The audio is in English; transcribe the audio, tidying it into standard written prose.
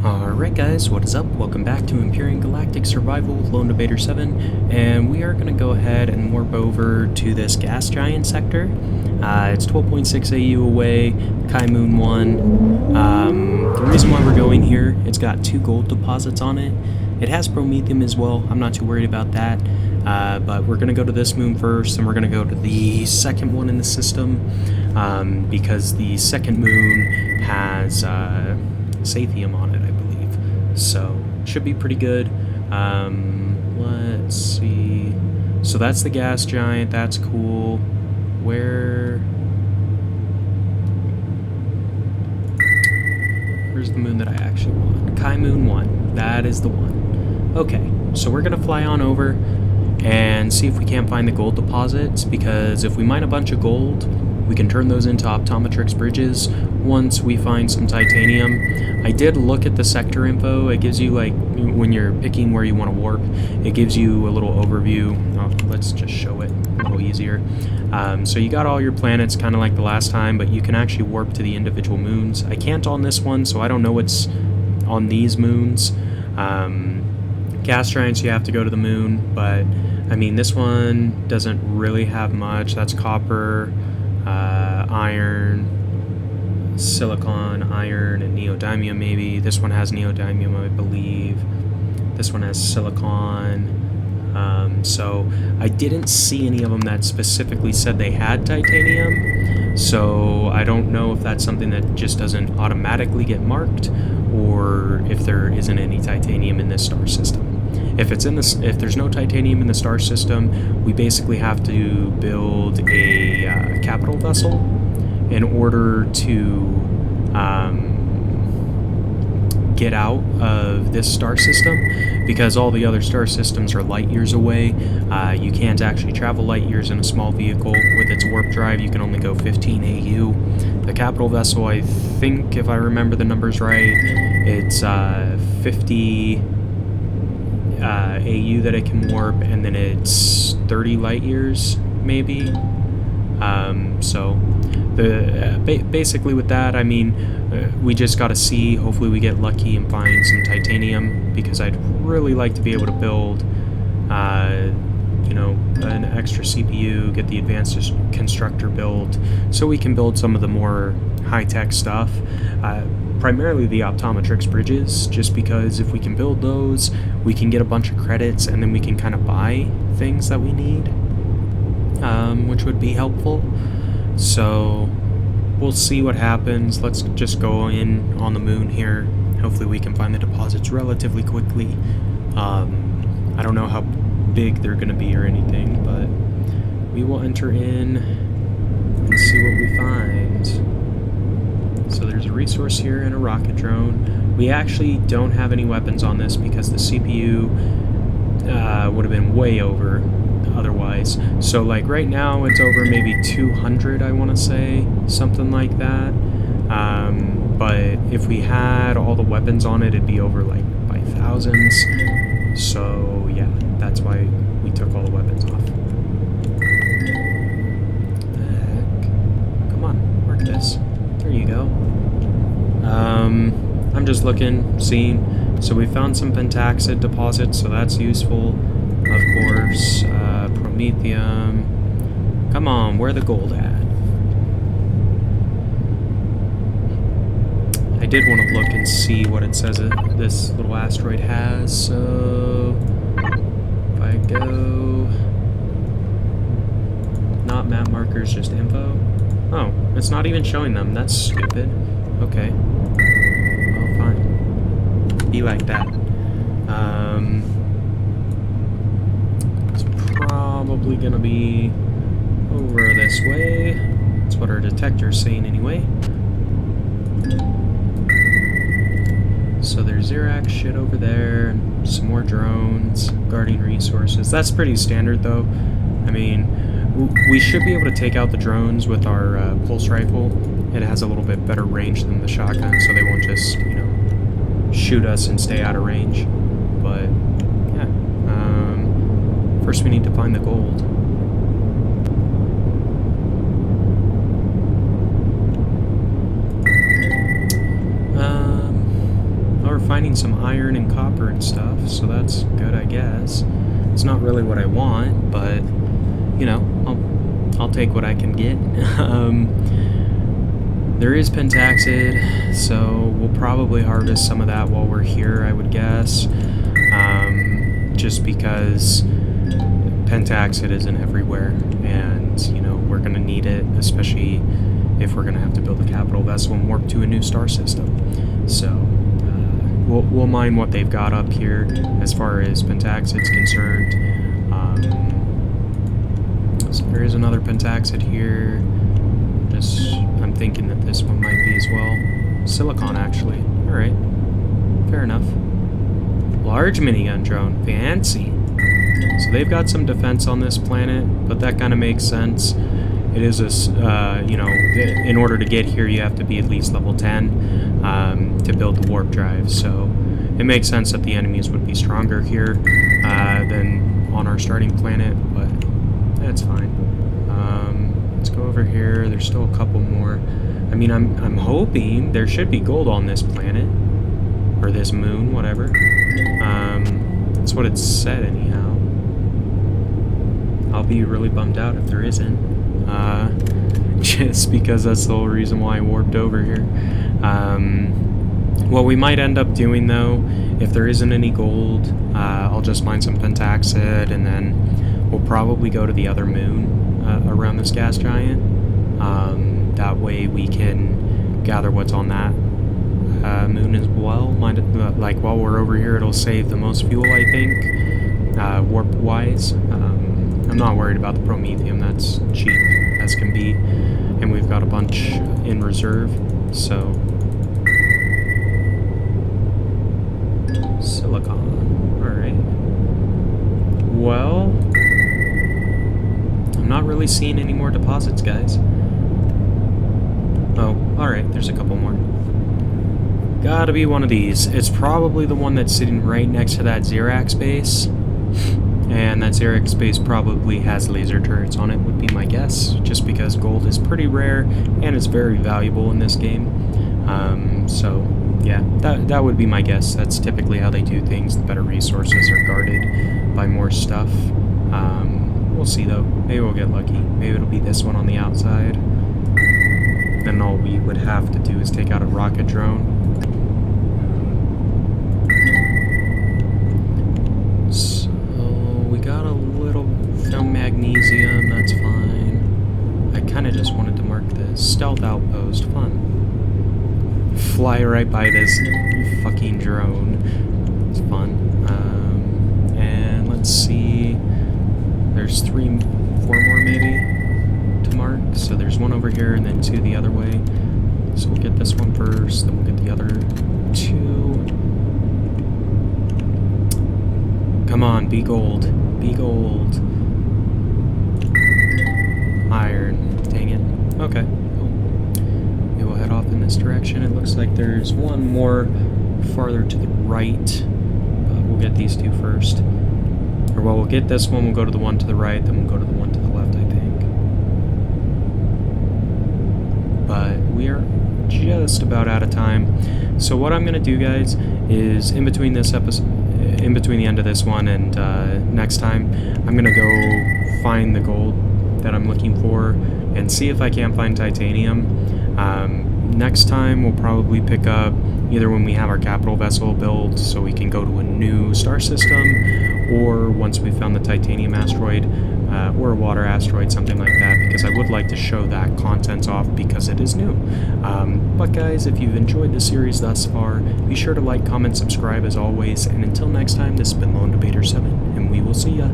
Alright guys, what is up? Welcome back to Empyrion Galactic Survival with Lone Debater 7, and we are going to go ahead and warp over to this gas giant sector. It's 12.6 AU away, Kai Moon 1. The reason why we're going here, it's got 2 gold deposits on it. It has promethium as well, I'm not too worried about that. But we're going to go to this moon first, and we're going to go to the second one in the system, because the second moon has Sathium on it, I believe. So, should be pretty good. Let's see. So that's the gas giant, that's cool. Where's the moon that I actually want? Kai Moon 1, that is the one. Okay, so we're going to fly on over and see if we can't find the gold deposits, because if we mine a bunch of gold, we can turn those into optometrix bridges once we find some titanium. I did look at the sector info. It gives you, like, when you're picking where you want to warp, it gives you a little overview. Oh, let's just show it a little easier. So you got all your planets kind of like the last time, but you can actually warp to the individual moons. I can't on this one, so I don't know what's on these moons. Gas giants, you have to go to the moon, but I mean, this one doesn't really have much. That's copper, iron, silicon, iron, and neodymium maybe. This one has neodymium, I believe. This one has silicon. So I didn't see any of them that specifically said they had titanium. So I don't know if that's something that just doesn't automatically get marked, or if there isn't any titanium in this star system. If there's no titanium in the star system, we basically have to build a capital vessel in order to get out of this star system, because all the other star systems are light years away. You can't actually travel light years in a small vehicle. With its warp drive, you can only go 15 AU. The capital vessel, I think, if I remember the numbers right, it's 50 AU that it can warp, and then it's 30 light years, maybe. So basically with that, I mean, we just gotta see. Hopefully we get lucky and find some titanium, because I'd really like to be able to build, you know, an extra CPU, get the advanced constructor built, so we can build some of the more high-tech stuff. Primarily the optometrix bridges, just because if we can build those, we can get a bunch of credits, and then we can kind of buy things that we need, which would be helpful. So we'll see what happens. Let's just go in on the moon here. Hopefully we can find the deposits relatively quickly. I don't know how big they're going to be or anything, but we will enter in and see what we find. So there's a resource here and a rocket drone. We actually don't have any weapons on this because the CPU would have been way over otherwise. So like right now it's over maybe 200, I want to say, something like that. But if we had all the weapons on it, it'd be over like by thousands. So yeah, that's why we took all the weapons off. Come on, mark this. There you go. I'm just looking, seeing. So we found some pentaxid deposits, so that's useful, of course. Promethium. Come on, where the gold at? I did want to look and see what it says this little asteroid has, so if I go... Not map markers, just info. Oh, it's not even showing them. That's stupid. Okay. Well, fine. Be like that. It's probably gonna be over this way. That's what our detector's saying anyway. So there's Xerax shit over there, and some more drones, guarding resources. That's pretty standard though. I mean, we should be able to take out the drones with our pulse rifle. It has a little bit better range than the shotgun, so they won't just, you know, shoot us and stay out of range. But, yeah. First we need to find the gold. finding some iron and copper and stuff, so that's good, I guess. It's not really what I want, but, you know, I'll take what I can get. There is pentaxid, so we'll probably harvest some of that while we're here, I would guess. Just because pentaxid isn't everywhere, and, you know, we're going to need it, especially if we're going to have to build a capital vessel and warp to a new star system. So, we'll mine what they've got up here as far as pentaxid's concerned. So there is another pentaxid here. I'm thinking that this one might be as well. Silicon, actually. Alright. Fair enough. Large minigun drone. Fancy. So they've got some defense on this planet, but that kind of makes sense. It is a, you know, in order to get here, you have to be at least level 10 to build the warp drive. So it makes sense that the enemies would be stronger here than on our starting planet, but that's fine. Let's go over here. There's still a couple more. I mean, I'm hoping there should be gold on this planet, or this moon, whatever. That's what it said anyhow. I'll be really bummed out if there isn't. Just because that's the whole reason why I warped over here. What we might end up doing, though, if there isn't any gold, I'll just mine some pentaxid, and then we'll probably go to the other moon around this gas giant. That way we can gather what's on that moon as well. Like, while we're over here, it'll save the most fuel, I think, warp-wise. I'm not worried about the promethium, that's cheap as can be, and we've got a bunch in reserve, so... Silicon, alright. Well... I'm not really seeing any more deposits, guys. Oh, alright, there's a couple more. Gotta be one of these. It's probably the one that's sitting right next to that Xerax base. And that Xerax base probably has laser turrets on it, would be my guess, just because gold is pretty rare and it's very valuable in this game. So, yeah, that would be my guess. That's typically how they do things. The better resources are guarded by more stuff. We'll see, though. Maybe we'll get lucky. Maybe it'll be this one on the outside. Then all we would have to do is take out a rocket drone. Got a little found magnesium, that's fine. I kind of just wanted to mark this. Stealth outpost, fun. Fly right by this fucking drone. It's fun. And let's see. There's 4 more maybe to mark. So there's one over here and then 2 the other way. So we'll get this one first, then we'll get the other 2. Come on, be gold. Be gold. Iron. Dang it. Okay. Cool. We will head off in this direction. It looks like there's one more farther to the right. We'll get these 2 first. Or, well, we'll get this one, we'll go to the one to the right, then we'll go to the one to the left, I think. But we are just about out of time. So what I'm going to do, guys, is in between this episode, in between the end of this one and next time, I'm going to go find the gold that I'm looking for and see if I can't find titanium. Next time, we'll probably pick up either when we have our capital vessel built so we can go to a new star system, or once we found the titanium asteroid, or a water asteroid, something like that, because I would like to show that content off because it is new. But guys, if you've enjoyed the series thus far, be sure to like, comment, subscribe as always, and until next time, this has been Lone Debater 7, and we will see ya.